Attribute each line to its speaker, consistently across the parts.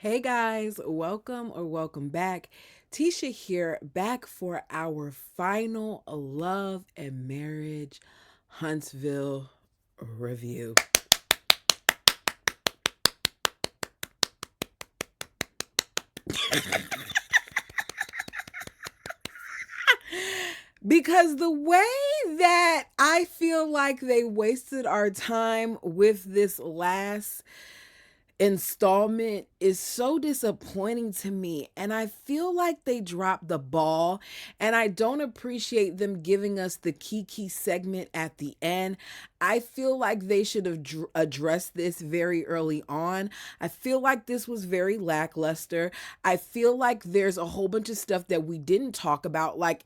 Speaker 1: Hey guys, welcome back. Tisha here, back for our final love and marriage Huntsville review. Because the way that I feel like they wasted our time with this last installment is so disappointing to me, and I feel like they dropped the ball, and I don't appreciate them giving us the kiki segment at the end. I feel like they should have addressed this very early on. I feel like this was very lackluster. I feel like there's a whole bunch of stuff that we didn't talk about, like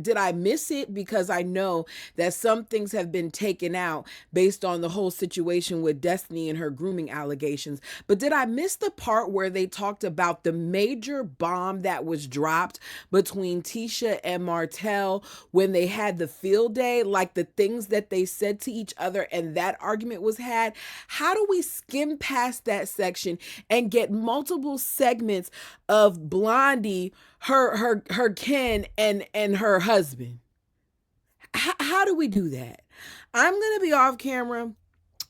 Speaker 1: did I miss it? Because I know that some things have been taken out based on the whole situation with Destiny and her grooming allegations. But did I miss the part where they talked about the major bomb that was dropped between Tisha and Martell when they had the field day? Like the things that they said to each other and that argument was had. How do we skim past that section and get multiple segments of Blondie, her Ken, and her husband? How do we do that? I'm gonna be off camera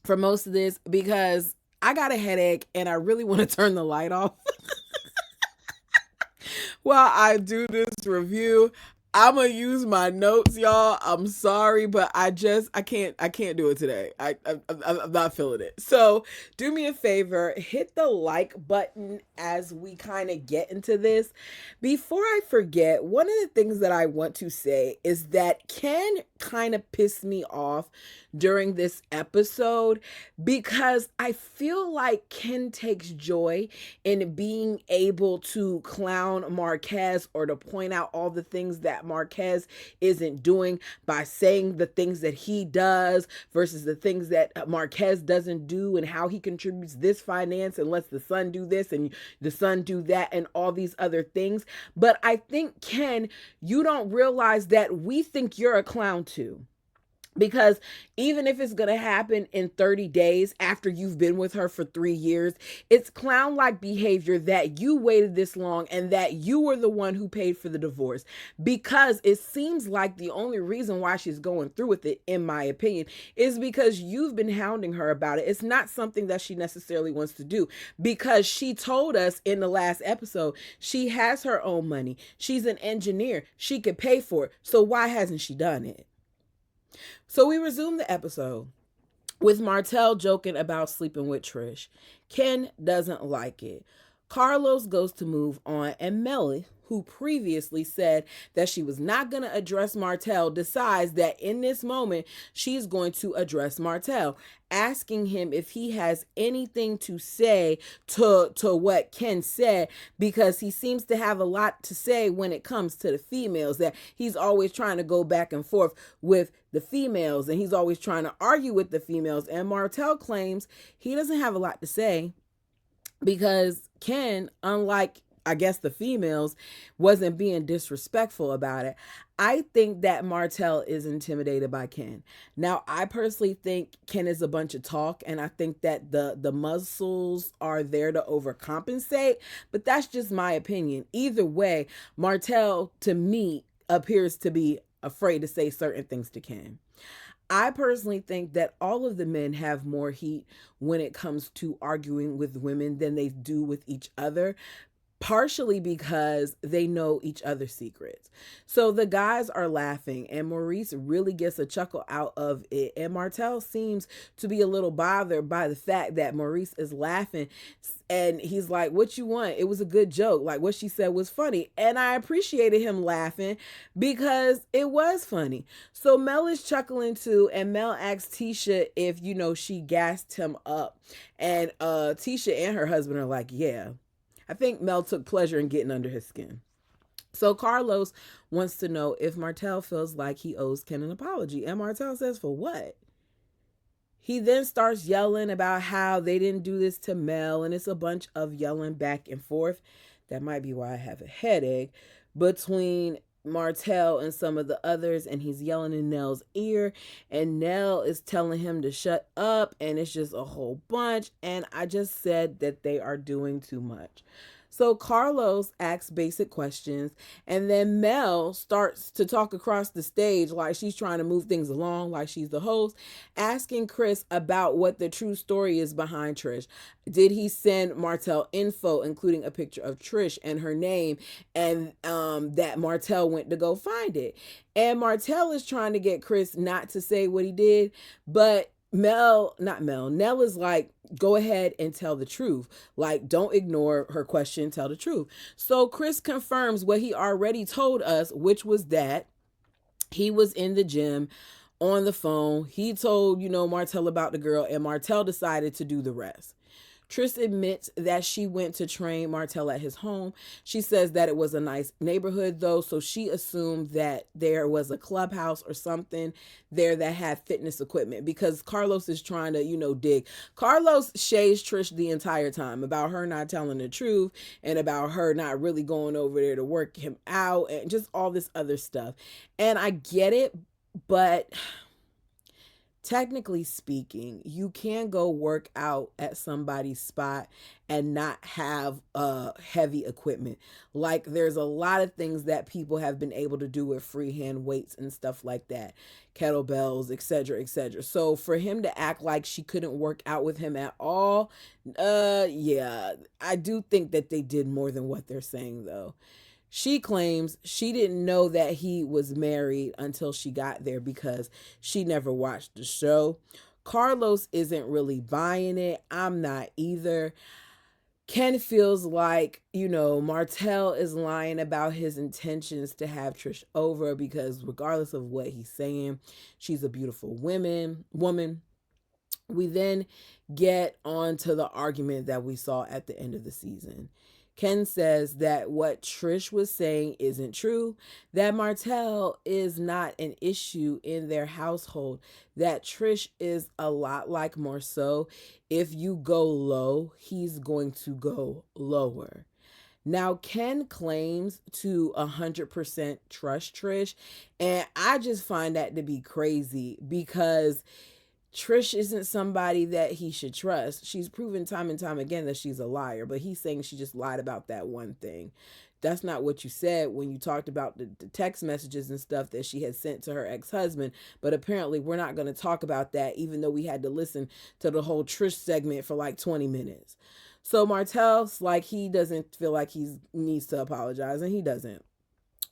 Speaker 1: for most of this because I got a headache and I really want to turn the light off while I do this review. I'm gonna use my notes, y'all. I'm sorry, but I can't do it today. I'm not feeling it. So do me a favor, hit the like button as we kind of get into this. Before I forget, one of the things that I want to say is that Ken kind of pissed me off during this episode because I feel like Ken takes joy in being able to clown Marquez or to point out all the things that Marquez isn't doing by saying the things that he does versus the things that Marquez doesn't do, and how he contributes this finance and lets the son do this and the son do that and all these other things. But I think, Ken, you don't realize that we think you're a clown too. Because even if it's going to happen in 30 days after you've been with her for 3 years, it's clown like behavior that you waited this long and that you were the one who paid for the divorce. Because it seems like the only reason why she's going through with it, in my opinion, is because you've been hounding her about it. It's not something that she necessarily wants to do, because she told us in the last episode she has her own money. She's an engineer. She could pay for it. So why hasn't she done it? So we resume the episode with Martell joking about sleeping with Trish. Ken doesn't like it. Carlos goes to move on, and Melly, who previously said that she was not going to address Martell, decides that in this moment she's going to address Martell, asking him if he has anything to say to what Ken said, because he seems to have a lot to say when it comes to the females, that he's always trying to go back and forth with the females and he's always trying to argue with the females, and Martell claims he doesn't have a lot to say because Ken, unlike I guess the females, wasn't being disrespectful about it. I think that Martell is intimidated by Ken. Now, I personally think Ken is a bunch of talk, and I think that the muscles are there to overcompensate, but that's just my opinion. Either way, Martell to me appears to be afraid to say certain things to Ken. I personally think that all of the men have more heat when it comes to arguing with women than they do with each other, partially because they know each other's secrets. So the guys are laughing, and Maurice really gets a chuckle out of it. And Martell seems to be a little bothered by the fact that Maurice is laughing. And he's like, "What you want? It was a good joke. Like, what she said was funny." And I appreciated him laughing because it was funny. So Mel is chuckling too, and Mel asks Tisha if, she gassed him up. And Tisha and her husband are like, "Yeah." I think Mel took pleasure in getting under his skin. So Carlos wants to know if Martell feels like he owes Ken an apology. And Martell says, for what? He then starts yelling about how they didn't do this to Mel, and it's a bunch of yelling back and forth. That might be why I have a headache between Martell and some of the others, and he's yelling in Nell's ear, and Nell is telling him to shut up, and it's just a whole bunch. And I just said that they are doing too much. So Carlos asks basic questions, and then Mel starts to talk across the stage like she's trying to move things along, like she's the host, asking Chris about what the true story is behind Trish. Did he send Martell info, including a picture of Trish and her name, and that Martell went to go find it? And Martell is trying to get Chris not to say what he did, but Nell is like, go ahead and tell the truth. Like, don't ignore her question, tell the truth. So Chris confirms what he already told us, which was that he was in the gym on the phone. He told, Martell about the girl, and Martell decided to do the rest. Trish admits that she went to train Martell at his home. She says that it was a nice neighborhood, though, so she assumed that there was a clubhouse or something there that had fitness equipment, because Carlos is trying to, dig. Carlos shades Trish the entire time about her not telling the truth and about her not really going over there to work him out and just all this other stuff. And I get it, but technically speaking, you can go work out at somebody's spot and not have heavy equipment. Like, there's a lot of things that people have been able to do with freehand weights and stuff like that, kettlebells, etc., etc. So for him to act like she couldn't work out with him at all, yeah, I do think that they did more than what they're saying, though. She claims she didn't know that he was married until she got there because she never watched the show. Carlos isn't really buying it. I'm not either. Ken feels like, Martell is lying about his intentions to have Trish over, because regardless of what he's saying, she's a beautiful woman. We then get on to the argument that we saw at the end of the season. Ken says that what Trish was saying isn't true, that Martell is not an issue in their household, that Trish is a lot like Marceau. If you go low, he's going to go lower. Now, Ken claims to 100% trust Trish, and I just find that to be crazy, because Trish isn't somebody that he should trust. She's proven time and time again that she's a liar, but he's saying she just lied about that one thing. That's not what you said when you talked about the text messages and stuff that she had sent to her ex-husband. But apparently we're not going to talk about that, even though we had to listen to the whole Trish segment for like 20 minutes. So Martell's like, he doesn't feel like he needs to apologize, and he doesn't.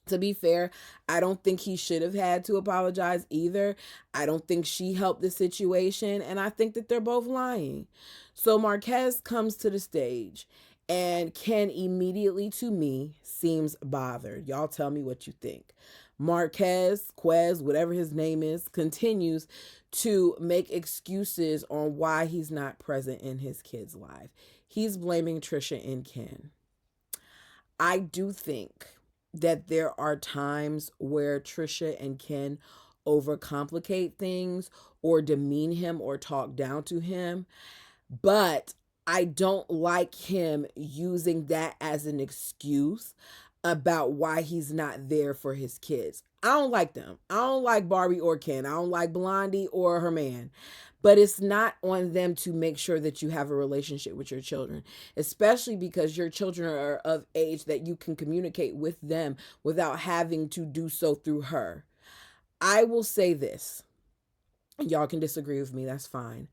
Speaker 1: To be fair, I don't think he should have had to apologize either. I don't think she helped the situation, and I think that they're both lying. So Marquez comes to the stage, and Ken immediately, to me, seems bothered. Y'all tell me what you think. Quez, whatever his name is, continues to make excuses on why he's not present in his kid's life. He's blaming Trisha and Ken. I do think that there are times where Trisha and Ken overcomplicate things or demean him or talk down to him, but I don't like him using that as an excuse about why he's not there for his kids. I don't like them. I don't like Barbie or Ken. I don't like Blondie or her man. But it's not on them to make sure that you have a relationship with your children, especially because your children are of age that you can communicate with them without having to do so through her. I will say this. Y'all can disagree with me. That's fine.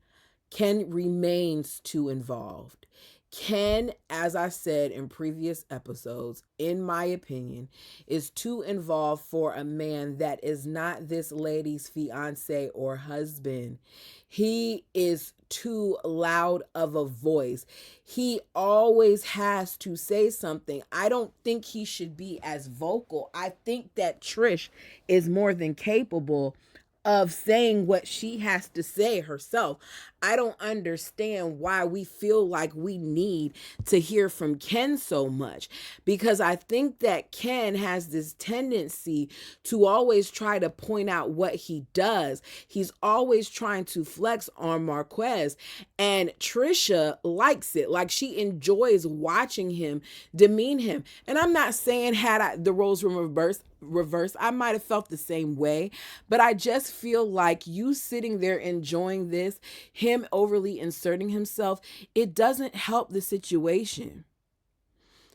Speaker 1: Ken remains too involved. Ken, as I said in previous episodes, in my opinion, is too involved for a man that is not this lady's fiance or husband. He is too loud of a voice. He always has to say something. I don't think he should be as vocal. I think that Trish is more than capable of saying what she has to say herself. I don't understand why we feel like we need to hear from Ken so much, because I think that Ken has this tendency to always try to point out what he does. He's always trying to flex on Marquez, and Trisha likes it. Like, she enjoys watching him demean him. And I'm not saying had the roles were reversed, reverse, I might have felt the same way. But I just feel like you sitting there enjoying this, him overly inserting himself, it doesn't help the situation.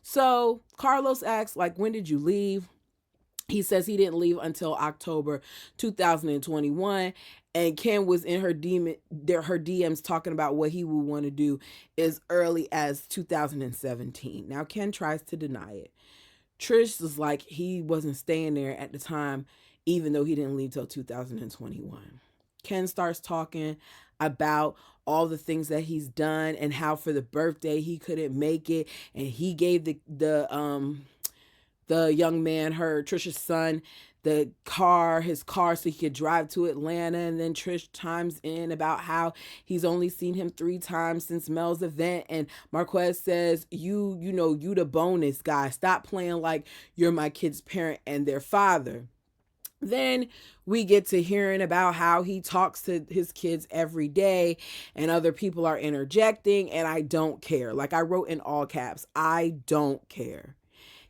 Speaker 1: So Carlos asks, like, when did you leave? He says he didn't leave until October 2021. And Ken was in her DMs talking about what he would want to do as early as 2017. Now, Ken tries to deny it. Trish was like he wasn't staying there at the time, even though he didn't leave till 2021. Ken starts talking about all the things that he's done and how for the birthday he couldn't make it, and he gave the young man, Trisha's son, his car so he could drive to Atlanta. And then Trish chimes in about how he's only seen him 3 times since Mel's event. And Marquez says, you the bonus guy. Stop playing like you're my kid's parent and their father. Then we get to hearing about how he talks to his kids every day and other people are interjecting, and I don't care. Like I wrote in all caps, I don't care.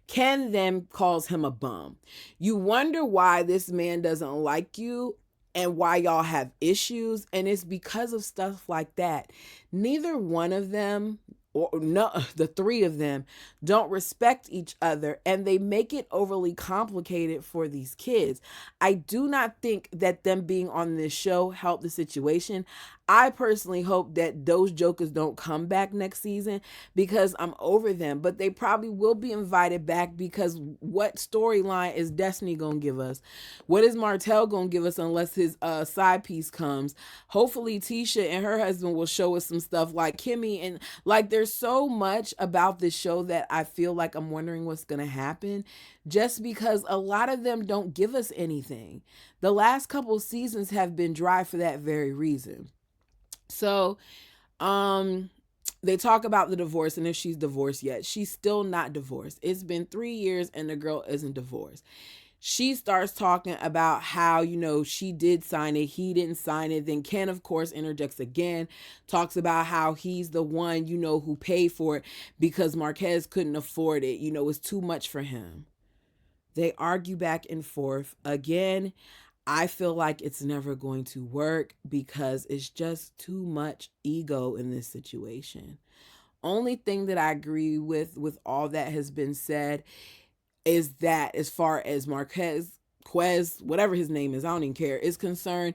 Speaker 1: Ken then calls him a bum. You wonder why this man doesn't like you and why y'all have issues, and it's because of stuff like that. Neither one of them, or no, the 3 of them, don't respect each other, and they make it overly complicated for these kids. I do not think that them being on this show helped the situation. I personally hope that those jokers don't come back next season because I'm over them, but they probably will be invited back because what storyline is Destiny going to give us? What is Martell going to give us unless his side piece comes? Hopefully Tisha and her husband will show us some stuff like Kimmy, and like there's so much about this show that I feel like I'm wondering what's going to happen just because a lot of them don't give us anything. The last couple seasons have been dry for that very reason. So, they talk about the divorce and if she's divorced yet. She's still not divorced. It's been 3 years and the girl isn't divorced. She starts talking about how, she did sign it, he didn't sign it. Then Ken, of course, interjects again, talks about how he's the one, who paid for it because Marquez couldn't afford it. It's too much for him. They argue back and forth. Again, I feel like it's never going to work because it's just too much ego in this situation. Only thing that I agree with all that has been said is that as far as Quez, whatever his name is, I don't even care, is concerned,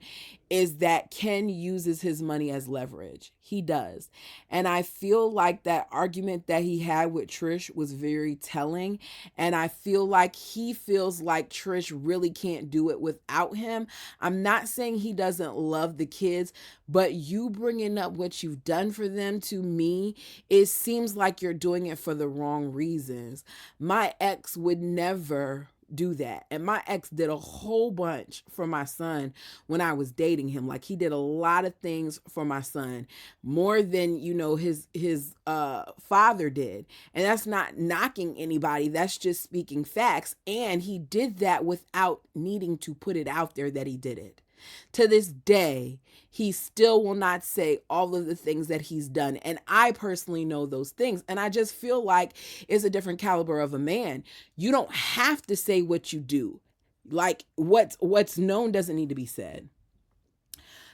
Speaker 1: is that Ken uses his money as leverage. He does. And I feel like that argument that he had with Trish was very telling. And I feel like he feels like Trish really can't do it without him. I'm not saying he doesn't love the kids, but you bringing up what you've done for them, to me, it seems like you're doing it for the wrong reasons. My ex would never do that. And my ex did a whole bunch for my son when I was dating him. Like he did a lot of things for my son, more than, his father did. And that's not knocking anybody. That's just speaking facts. And he did that without needing to put it out there that he did it. To this day, he still will not say all of the things that he's done. And I personally know those things. And I just feel like it's a different caliber of a man. You don't have to say what you do. Like what's known doesn't need to be said.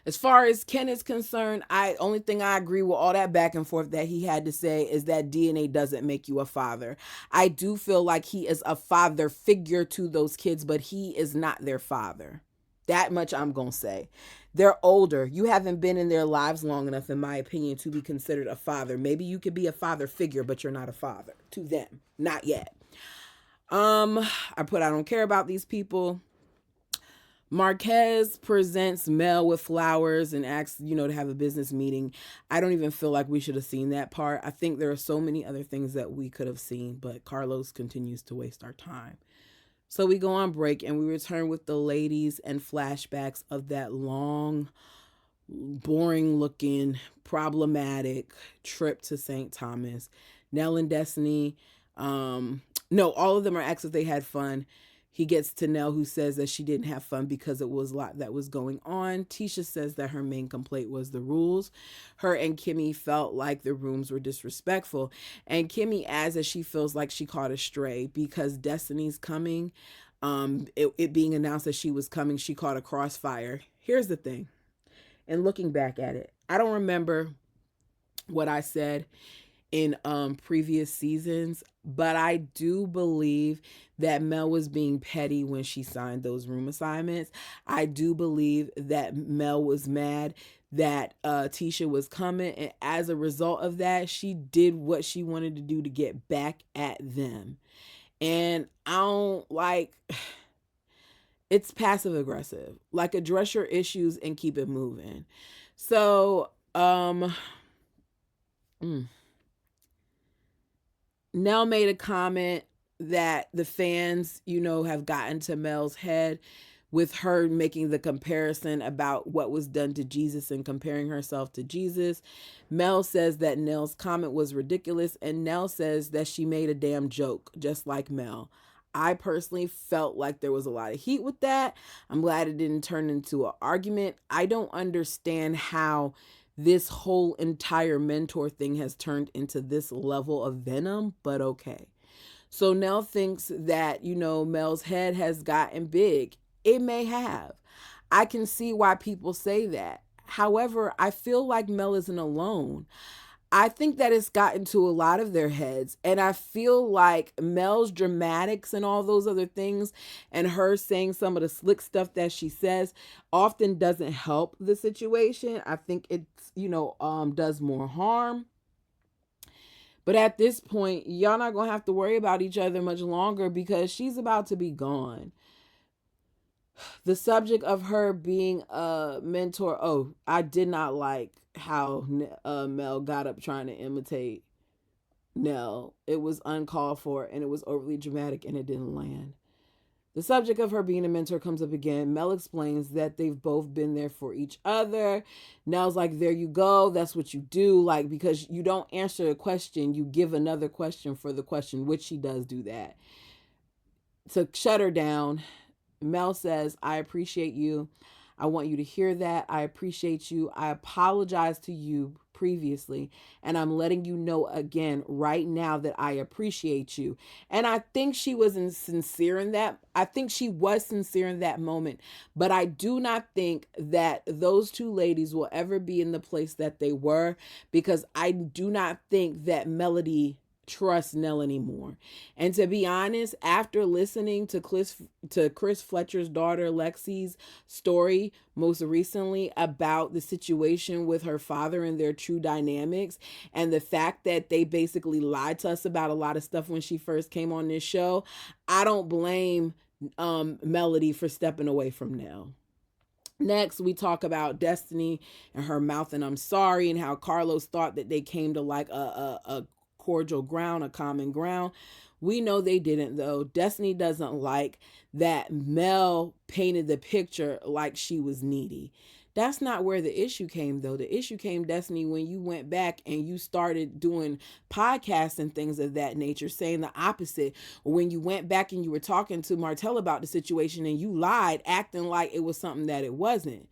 Speaker 1: As far as Ken is concerned, only thing I agree with all that back and forth that he had to say is that DNA doesn't make you a father. I do feel like he is a father figure to those kids, but he is not their father. That much I'm going to say. They're older. You haven't been in their lives long enough, in my opinion, to be considered a father. Maybe you could be a father figure, but you're not a father to them. Not yet. I don't care about these people. Marquez presents Mel with flowers and asks, to have a business meeting. I don't even feel like we should have seen that part. I think there are so many other things that we could have seen, but Carlos continues to waste our time. So we go on break and we return with the ladies and flashbacks of that long, boring looking, problematic trip to St. Thomas. Nell and Destiny, no, all of them are exes. They had fun. He gets to Nell, who says that she didn't have fun because it was a lot that was going on. Tisha says that her main complaint was the rules. Her and Kimmy felt like the rooms were disrespectful. And Kimmy adds that she feels like she caught a stray because Destiny's coming. it being announced that she was coming, she caught a crossfire. Here's the thing, and looking back at it, I don't remember what I said in previous seasons, but I do believe that Mel was being petty when she signed those room assignments. I do believe that Mel was mad that Tisha was coming, and as a result of that, she did what she wanted to do to get back at them. And I don't like it's passive aggressive. Like, address your issues and keep it moving. So, Nell made a comment that the fans, have gotten to Mel's head with her making the comparison about what was done to Jesus and comparing herself to Jesus. Mel says that Nell's comment was ridiculous, and Nell says that she made a damn joke, just like Mel. I personally felt like there was a lot of heat with that. I'm glad it didn't turn into an argument. I don't understand how this whole entire mentor thing has turned into this level of venom, but okay. So Nell thinks that, Mel's head has gotten big. It may have. I can see why people say that. However, I feel like Mel isn't alone. I think that it's gotten to a lot of their heads. And I feel like Mel's dramatics and all those other things and her saying some of the slick stuff that she says often doesn't help the situation. I think it's, does more harm. But at this point, y'all not going to have to worry about each other much longer because she's about to be gone. The subject of her being a mentor. Oh, I did not like how Mel got up trying to imitate Nell. It was uncalled for and it was overly dramatic and it didn't land. The subject of her being a mentor comes up again. Mel explains that they've both been there for each other. Nell's like, there you go. That's what you do. Like, because you don't answer a question, you give another question for the question, which she does do that. To shut her down, Mel says, I appreciate you. I want you to hear that. I appreciate you. I apologize to you previously, and I'm letting you know again right now that I appreciate you. And I think she was sincere in that. I think she was sincere in that moment, but I do not think that those two ladies will ever be in the place that they were, because I do not think that Melody trust Nell anymore. And to be honest, after listening to Chris Fletcher's daughter Lexi's story most recently about the situation with her father and their true dynamics, and the fact that they basically lied to us about a lot of stuff when she first came on this show, I don't blame Melody for stepping away from Nell. Next, we talk about Destiny and her mouth and I'm sorry, and how Carlos thought that they came to like a cordial ground, a common ground. We know they didn't, though. Destiny doesn't like that Mel painted the picture like she was needy. That's not where the issue came, though. The issue came, Destiny, when you went back and you started doing podcasts and things of that nature, saying the opposite. Or when you went back and you were talking to Martell about the situation and you lied, acting like it was something that it wasn't.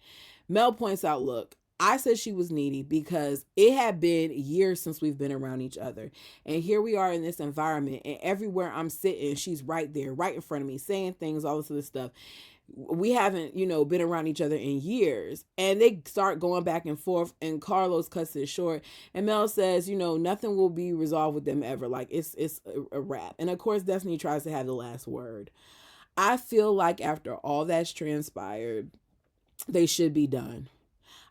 Speaker 1: Mel points out, look, I said she was needy because it had been years since we've been around each other. And here we are in this environment, and everywhere I'm sitting, she's right there, right in front of me, saying things, all this other stuff. We haven't, been around each other in years. And they start going back and forth, and Carlos cuts it short. And Mel says, nothing will be resolved with them ever. Like, it's a wrap. And of course, Destiny tries to have the last word. I feel like after all that's transpired, they should be done.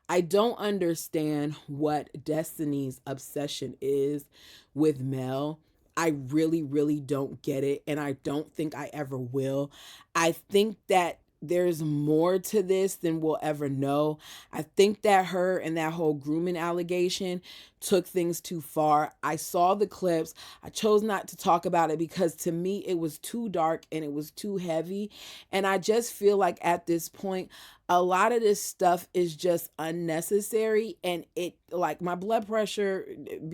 Speaker 1: I don't understand what Destiny's obsession is with Mel. I really, really don't get it. And I don't think I ever will. I think that there's more to this than we'll ever know. I think that her and that whole grooming allegation took things too far. I saw the clips. I chose not to talk about it because to me it was too dark and it was too heavy. And I just feel like at this point, a lot of this stuff is just unnecessary, and it, like, my blood pressure I'm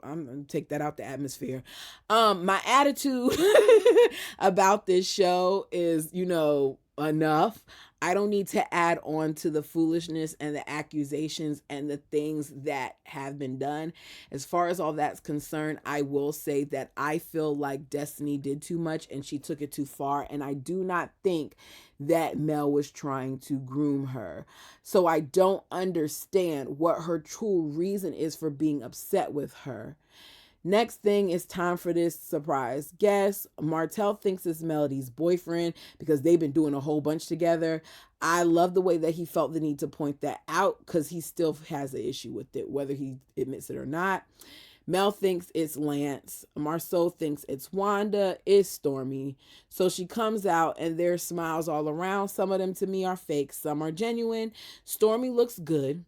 Speaker 1: gonna take that out the atmosphere. My attitude about this show is, enough. I don't need to add on to the foolishness and the accusations and the things that have been done. As far as all that's concerned, I will say that I feel like Destiny did too much and she took it too far. And I do not think that Mel was trying to groom her. So I don't understand what her true reason is for being upset with her. Next thing, is time for this surprise guest. Martell thinks it's Melody's boyfriend because they've been doing a whole bunch together. I love the way that he felt the need to point that out because he still has an issue with it, whether he admits it or not. Mel thinks it's Lance. Marceau thinks it's Wanda. It's Stormy. So she comes out and there's smiles all around. Some of them to me are fake, some are genuine. Stormy looks good.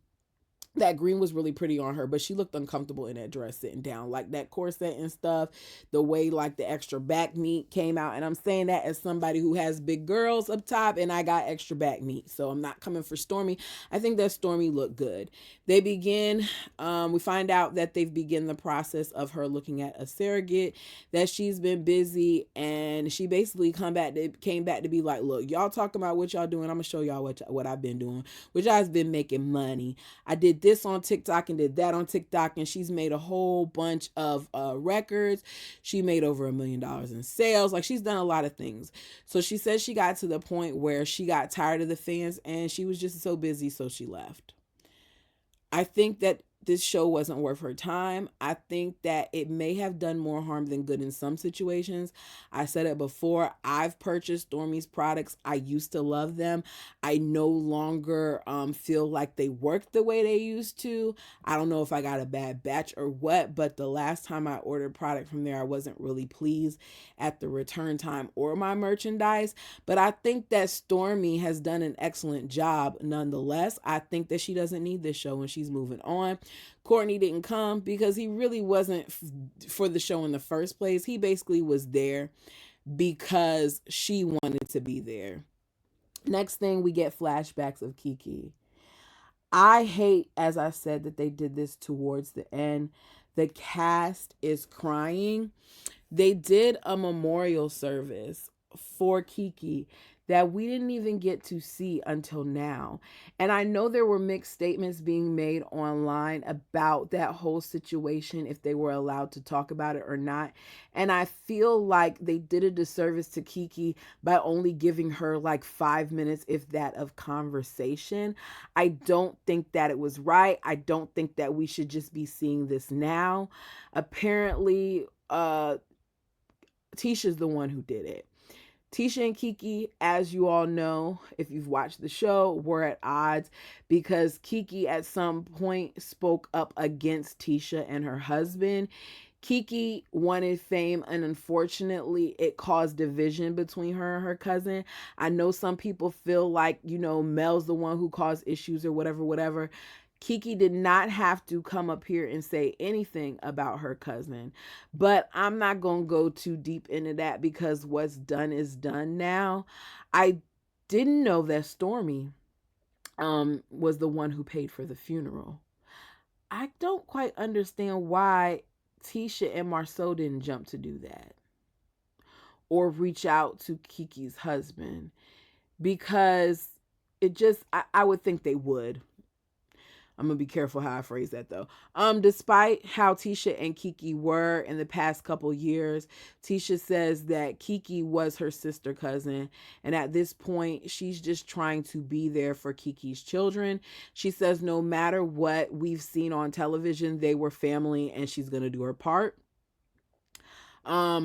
Speaker 1: That green was really pretty on her, but she looked uncomfortable in that dress sitting down, like that corset and stuff, the way like the extra back meat came out. And I'm saying that as somebody who has big girls up top and I got extra back meat, so I'm not coming for Stormy. I think that Stormy looked good. They begin, we find out that they've begun the process of her looking at a surrogate, that she's been busy, and she basically came back to be like, look, y'all talking about what y'all doing, I'm gonna show y'all what I've been doing, which I've been making money. I did this on TikTok and did that on TikTok, and she's made a whole bunch of records. She made over $1 million in sales. Like, she's done a lot of things. So she says she got to the point where she got tired of the fans and she was just so busy, so she left. I think that this show wasn't worth her time. I think that it may have done more harm than good in some situations. I said it before. I've purchased Stormy's products. I used to love them. I no longer feel like they work the way they used to. I don't know if I got a bad batch or what, but the last time I ordered product from there, I wasn't really pleased at the return time or my merchandise. But I think that Stormy has done an excellent job nonetheless. I think that she doesn't need this show and she's moving on. Courtney didn't come because he really wasn't for the show in the first place. He basically was there because she wanted to be there. Next thing, we get flashbacks of Kiki. I hate, as I said, that they did this towards the end. The cast is crying. They did a memorial service for Kiki that we didn't even get to see until now. And I know there were mixed statements being made online about that whole situation, if they were allowed to talk about it or not. And I feel like they did a disservice to Kiki by only giving her like 5 minutes, if that, of conversation. I don't think that it was right. I don't think that we should just be seeing this now. Apparently, Tisha's the one who did it. Tisha and Kiki, as you all know, if you've watched the show, were at odds because Kiki at some point spoke up against Tisha and her husband. Kiki wanted fame, and unfortunately it caused division between her and her cousin. I know some people feel like, Mel's the one who caused issues or whatever. Kiki did not have to come up here and say anything about her cousin. But I'm not going to go too deep into that because what's done is done now. I didn't know that Stormy was the one who paid for the funeral. I don't quite understand why Tisha and Marceau didn't jump to do that or reach out to Kiki's husband, because I would think they would. I'm going to be careful how I phrase that though. Despite how Tisha and Kiki were in the past couple years, Tisha says that Kiki was her sister cousin. And at this point, she's just trying to be there for Kiki's children. She says no matter what we've seen on television, they were family and she's going to do her part.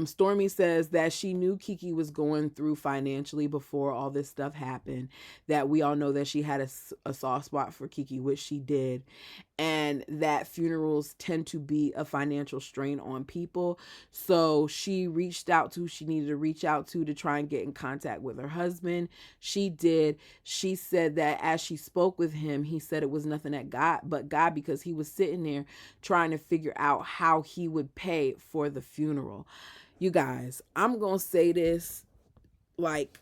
Speaker 1: Stormy says that she knew Kiki was going through financially before all this stuff happened, that we all know that she had a soft spot for Kiki, which she did, and that funerals tend to be a financial strain on people. So she reached out to who she needed to reach out to try and get in contact with her husband. She did. She said that as she spoke with him, he said it was nothing but God, because he was sitting there trying to figure out how he would pay for the funeral. You guys, I'm going to say this, like,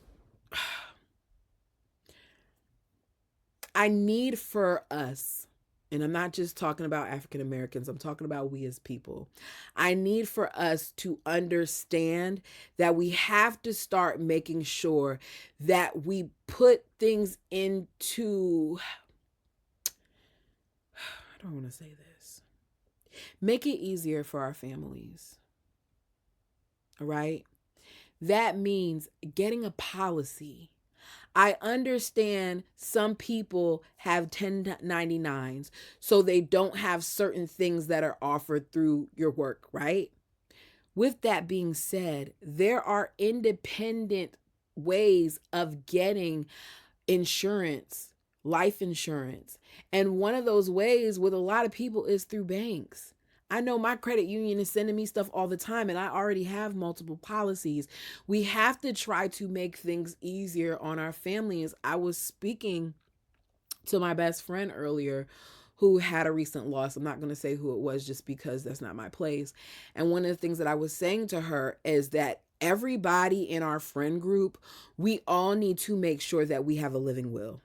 Speaker 1: I need for us and I'm not just talking about African Americans, I'm talking about we as people. I need for us to understand that we have to start making sure that we put things into, I don't want to say this, make it easier for our families. All right? That means getting a policy. I understand some people have 1099s, so they don't have certain things that are offered through your work, right? With that being said, there are independent ways of getting insurance, life insurance. And one of those ways with a lot of people is through banks. I know my credit union is sending me stuff all the time, and I already have multiple policies. We have to try to make things easier on our families. I was speaking to my best friend earlier who had a recent loss. I'm not going to say who it was just because that's not my place. And one of the things that I was saying to her is that everybody in our friend group, we all need to make sure that we have a living will.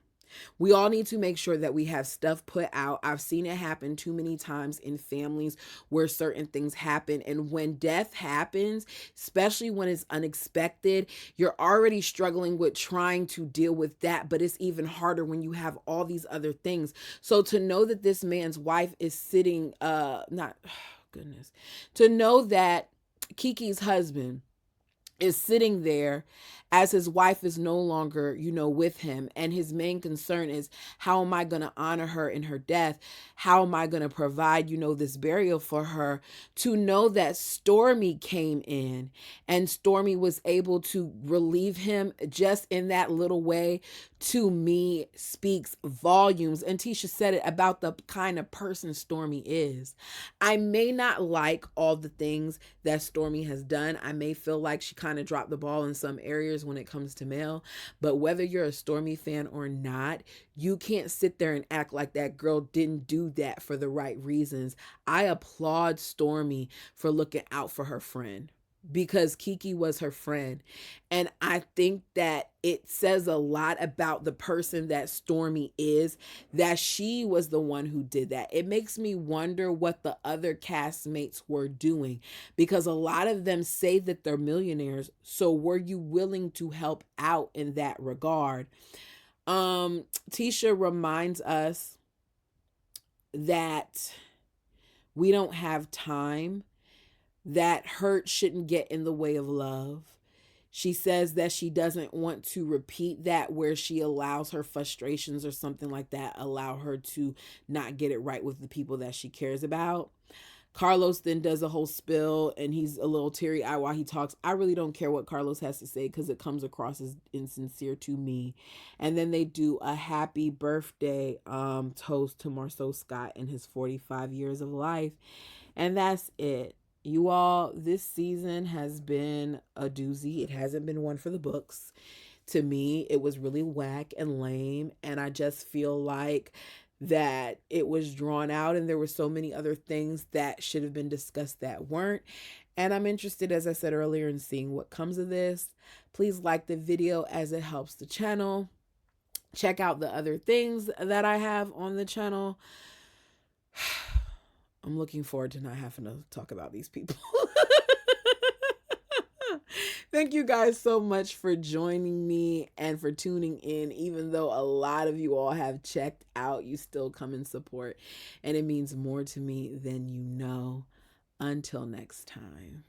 Speaker 1: We all need to make sure that we have stuff put out. I've seen it happen too many times in families where certain things happen. And when death happens, especially when it's unexpected, you're already struggling with trying to deal with that. But it's even harder when you have all these other things. So to know that this man's wife is sitting, not, oh, goodness, to know that Kiki's husband is sitting there as his wife is no longer, with him. And his main concern is, how am I going to honor her in her death? How am I going to provide, this burial for her? To know that Stormy came in and Stormy was able to relieve him just in that little way, to me speaks volumes. And Tisha said it about the kind of person Stormy is. I may not like all the things that Stormy has done. I may feel like she kind of dropped the ball in some areas when it comes to male, but whether you're a Stormy fan or not, you can't sit there and act like that girl didn't do that for the right reasons. I applaud Stormy for looking out for her friend, because Kiki was her friend. And I think that it says a lot about the person that Stormy is, that she was the one who did that. It makes me wonder what the other castmates were doing, because a lot of them say that they're millionaires. So were you willing to help out in that regard? Tisha reminds us that we don't have time, that hurt shouldn't get in the way of love. She says that she doesn't want to repeat that, where she allows her frustrations or something like that allow her to not get it right with the people that she cares about. Carlos then does a whole spill, and he's a little teary-eyed while he talks. I really don't care what Carlos has to say, because it comes across as insincere to me. And then they do a happy birthday toast to Marceau Scott and his 45 years of life. And that's it. You all, this season has been a doozy. It hasn't been one for the books. To me, it was really whack and lame. And I just feel like that it was drawn out, and there were so many other things that should have been discussed that weren't. And I'm interested, as I said earlier, in seeing what comes of this. Please like the video, as it helps the channel. Check out the other things that I have on the channel. I'm looking forward to not having to talk about these people. Thank you guys so much for joining me and for tuning in. Even though a lot of you all have checked out, you still come and support, and it means more to me than you know. Until next time.